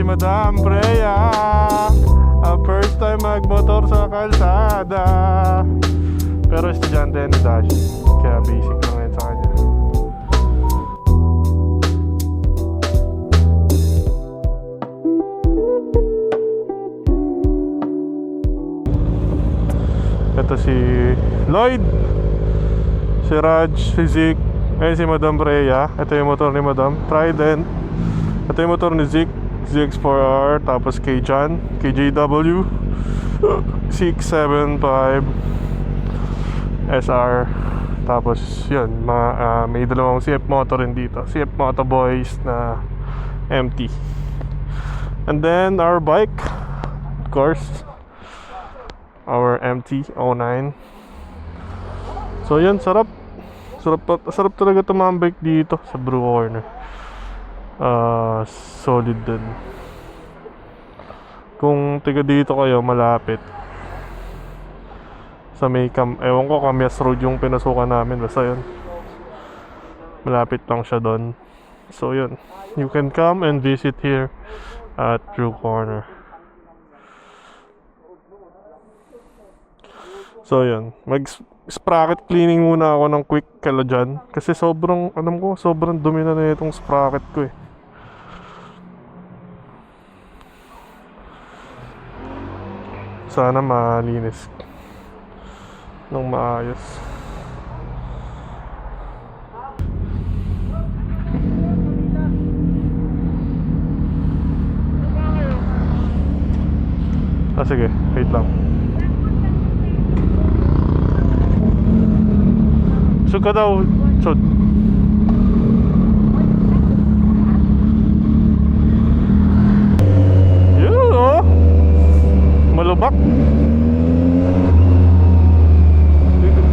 Madam Freya. First time magmotor sa kalsada. Pero estudyante ni Dash, kaya basic lang yan sa kanya. Ito si Lloyd, si Raj, si Zeke, ayun si Madam Freya. Ito yung motor ni Madam Trident. Ito yung motor ni Zeke, ZX4R. Tapos kay John, KJW 675 SR. Tapos yun, may dalawang CF motor rin dito, CF Moto Boys na empty. And then our bike, of course, our MT-09. So yun, sarap talaga tumambike dito sa Brew Corner. Solid din. Kung tiga dito kayo malapit sa may ewan ko, Camias Road yung pinasukan namin, basta yun, malapit lang siya doon. So yun, you can come and visit here at Brew Corner. So yun, mag-sprocket cleaning muna ako ng quick kala dyan. Kasi sobrang dumi na itong sprocket ko eh. Sana malinis ng maayos. Sige, wait lang. Sud ka daw, sud. Yun oh, malubak.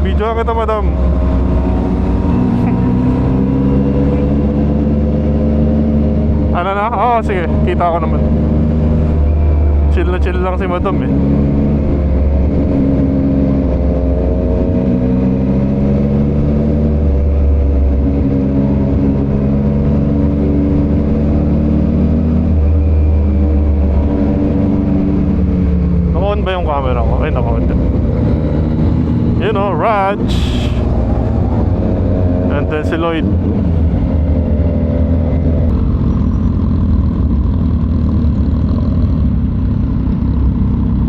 Video kita, Madam. Ano na? Oo, sige, kita ko naman. Chill na chill lang si Madam eh. Ba yung camera ko? Ay, naka-on. You know, Raj. And then si Lloyd.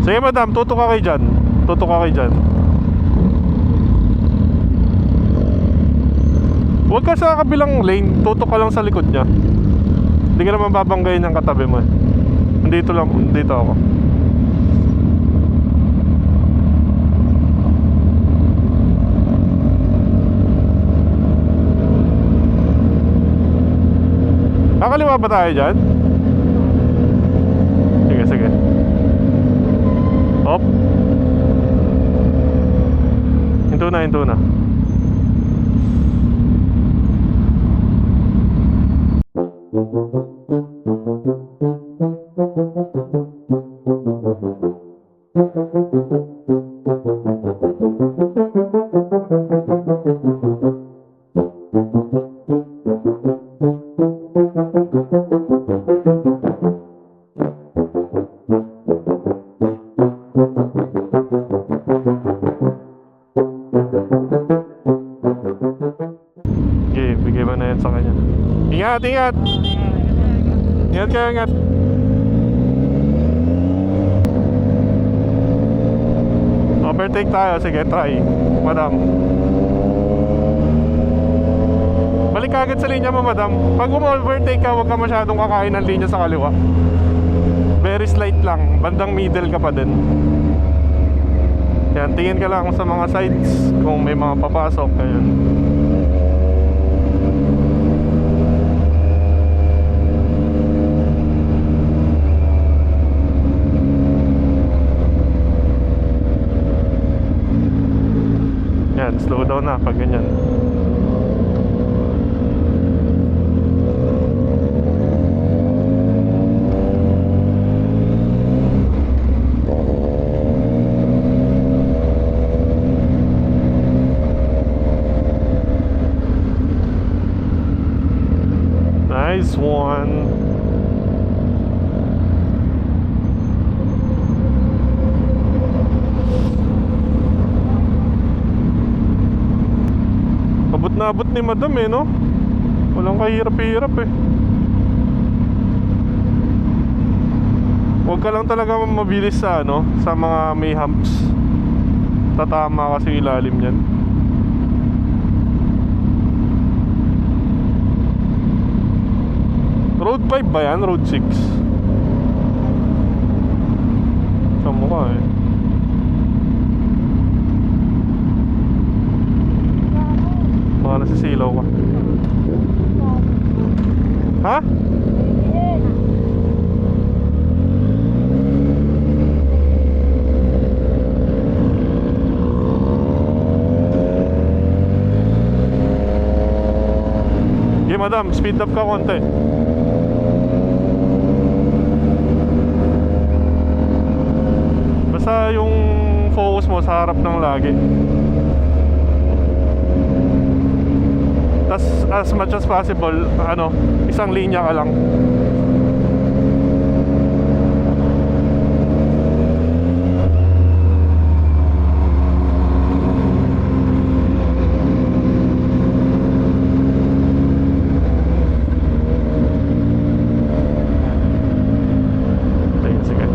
Sige, Madam, tutok ka kayo dyan. Tutok ka kayo dyan. Huwag ka sa kabilang lane. Tutok ka lang sa likod niya. Hindi ka naman babanggayin ng katabi mo eh. Dito lang, dito ako. Kakaliwa ba tayo dyan? Sige, sige. Hop. Hinto na, hinto na. Ingat, ingat. Ingat kayo, ingat. Overtake tayo, sige, try. Madam. Balik ka agad sa linya mo, Madam. Pag overtake ka, huwag ka masyadong kakain ng linya sa kaliwa. Very slight lang, bandang middle ka pa din. Yan, tingin ka lang sa mga sides kung may mga papasok. Ayan. Yan, slow down na pag ganyan. Nice one. Naabot ni madam eh, no? Walang kahirap-hirap eh. Huwag ka lang talaga mabilis sa ano, sa mga may humps. Tatama kasi ilalim yan. Road 5 ba yan? Road 6? Sa mukha eh. Baka nasisilaw ka. Ha? Okay, madam, speed up ka konti. Basta yung focus mo sa harap ng lagi. Tas as much as possible, ano, isang linya ka lang. Sige.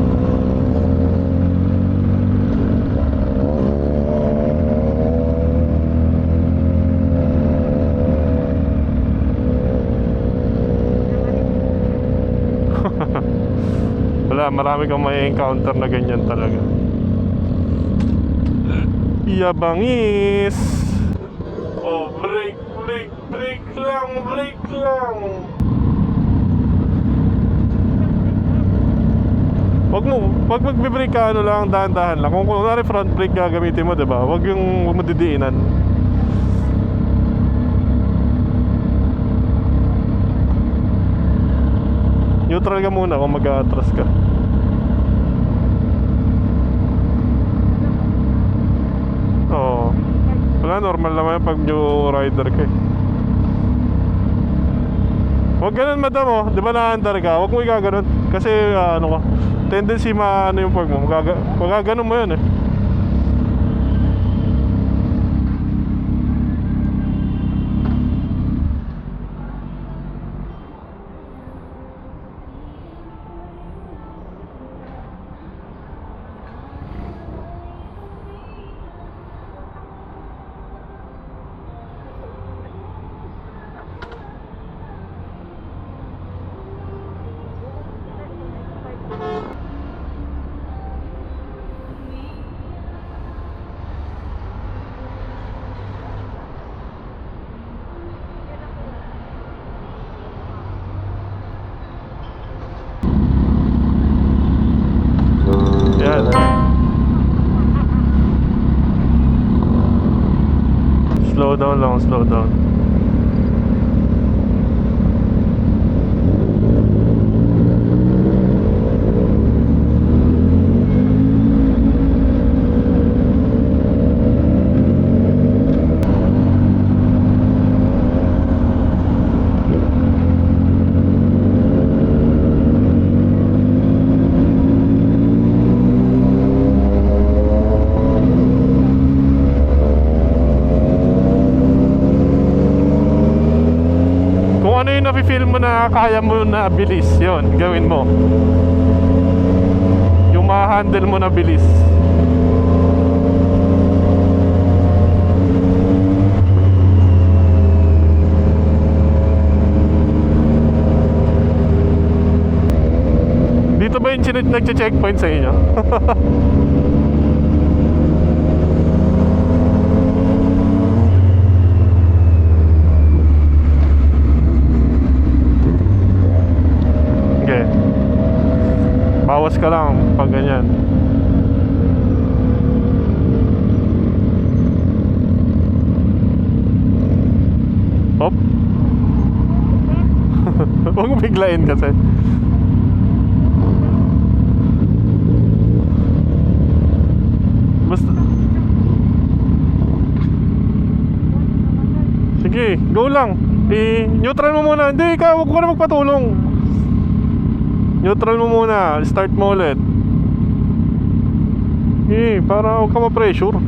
Wala, marami kang may encounter na ganyan talaga. Yabangis. Oh, break lang. Wag magbe-brake ka, ano lang, dahan-dahan lang. Kung kunwari front brake gagamitin mo, diba? Wag mo didiinan. Neutral ka muna kung mag-a-atras ka. Oo. Wala, normal naman pag new rider ka eh. Huwag ganun, madam, oh. Di ba na-under ka? Huwag mo ikaganon. Kasi ano ka, tendency ano yung pag mo. Magaganon mo yun eh. Yan. Slow down lang, slow down. Nafe-feel mo na kaya mo na bilis, yon gawin mo. Yung ma-handle mo na bilis. Dito ba yung nagche-checkpoint sa inyo? Bawas ka lang pag ganyan. Hop. Huwag mo biglain kasi. Basta sige, go lang. I-neutral mo muna. Hindi, huwag ko na magpatulong. Neutral mo muna, start mo ulit. Para huwag ka ma-pressure.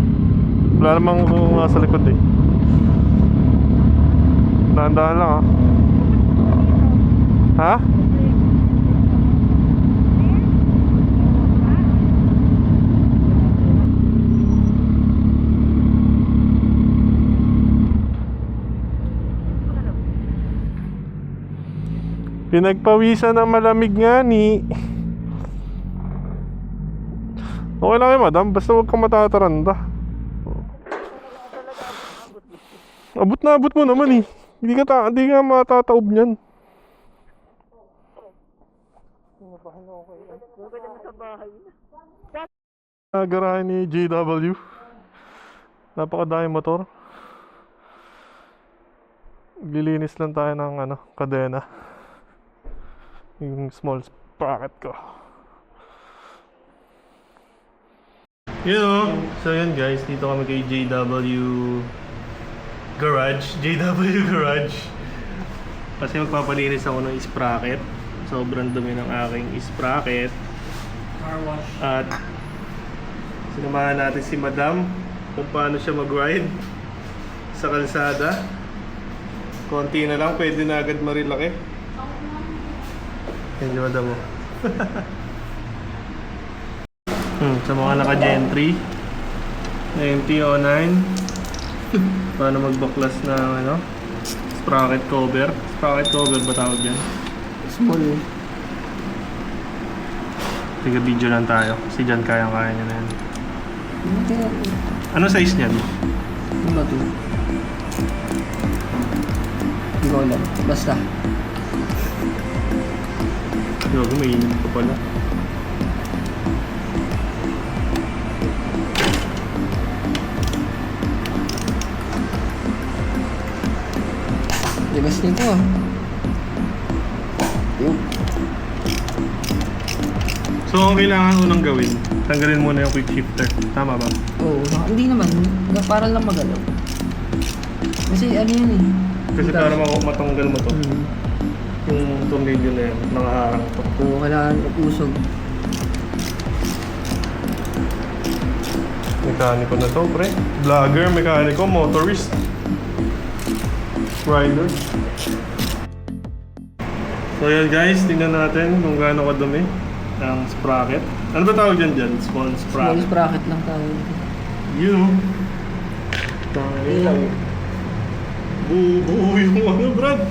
Wala namang nasa likod eh. Dahan-dahan lang ha. Ha? Pinagpawisan ng malamig nga ni. Okay lang yun, madam. Basta huwag kang matataranda. Abot na abot mo naman eh. Hindi ka matataob niyan. Garahe ni JW. Napakadaming motor. Lilinis lang tayo ng kadena. Yung small sprocket ko. So yun guys, dito kami kay JW Garage. Kasi magpapalinis ako ng sprocket. Sobrang dumi ng aking sprocket. Car wash. At sinamahan natin si Madam kung paano siya mag-ride sa kalsada. Konti na lang, pwede na agad marilaki. Yan si Madam mo. Sa mga naka-Gen 3 na MT-09, paano magbaklas ng sprocket cover. Sprocket cover ba tawag yan? Small. Tiga video lang tayo kasi dyan kaya-kaya niya na yan. Ano size niyan? Ano ba ito? Hindi ko alam. Basta. Gago, mainit pa pala. Libas nito ah. Yun. So, ang kailangan unang gawin, tanggalin muna yung quick shifter. Tama ba? Oo. Hindi naman. Para lang magalaw. Kasi ano yan eh. Kasi para matanggal mo to. Yung tornilyo na yan, nangaharang to. Oo, kailangan usog. Mekaniko na to, pre. Vlogger, mekaniko, motorist. Rider. So yan guys, tingnan natin kung gaano kadumi ang sprocket. Ano ba tawag dyan? Small sprocket. Small sprocket lang tawag. Yun. Buo yung Brad.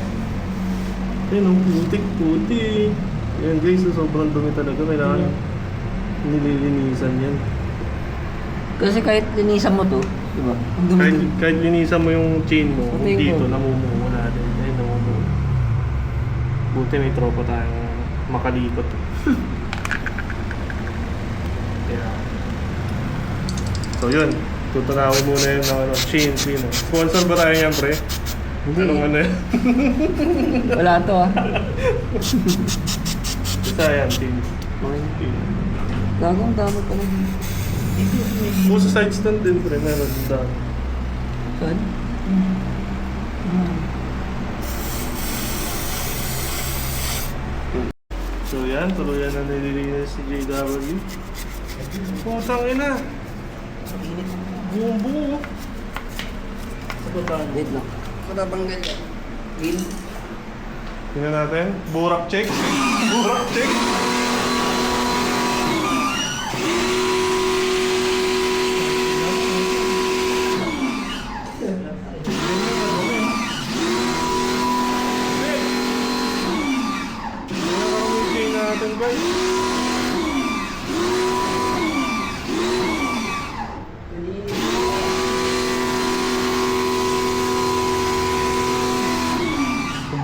Ayun, putik. Yan guys, sobrang dumi talaga. Kailangan nililinisan yan. Kasi kahit linisan mo to, di ba? Ang dumi. Kahit linisan mo yung chain mo, Puti dito, ko. namumuo na din. Ayun, namumuo. Buti may tropa tayong makalikot. Yeah. So yun, tutunawin muna yun ng chain cleaner. Sponsor ba tayo yan, pre? Hindi. Anong yan? Wala to ah. Isa yan, chain. Gagawang dami pa na. Kung sa side stand din, pre, meron dami. Saan? So yan, tuluyan na nililinis si JW. Pusang ina! Buong-buo! Sabataan. Wait lang. Matatanggal yan. Wheel. Tingnan natin. Burak check. Burak check. Natin guys.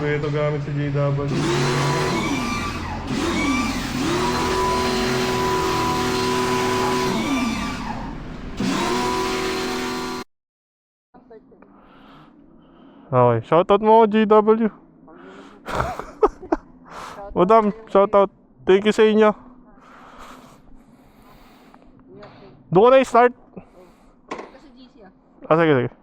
Ito gamit sa JW. Okay, shoutout mo JW. Madam, shoutout. Thank you sa inyo. Doon ko na i-start. Kasi GC ah. Sige.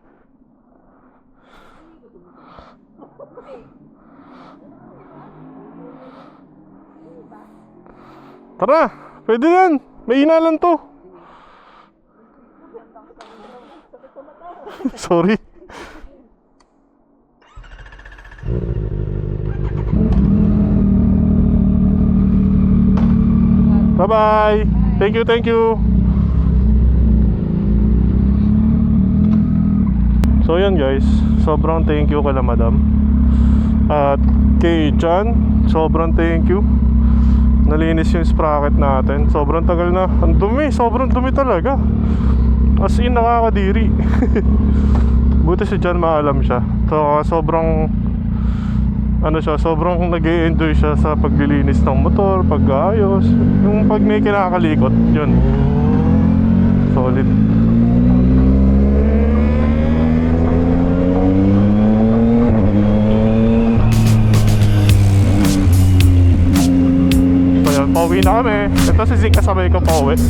Tara, pwede yan. May inalan to. Sorry. Bye-bye. Thank you, thank you. So yun guys, sobrang thank you kala madam. At kay John, sobrang thank you. Nalinis yung sprocket natin. Sobrang tagal na. Ang dumi, sobrang dumi talaga. As in, nakakadiri. Buti si John maalam siya. So sobrang ano siya, sobrang nag-e-enjoy siya sa paglilinis ng motor, pag-aayos. Yung pag may kinakalikot, yun. Solid. So yun, pauwi na kami. Ito si Zeke kasabay ko pauwi.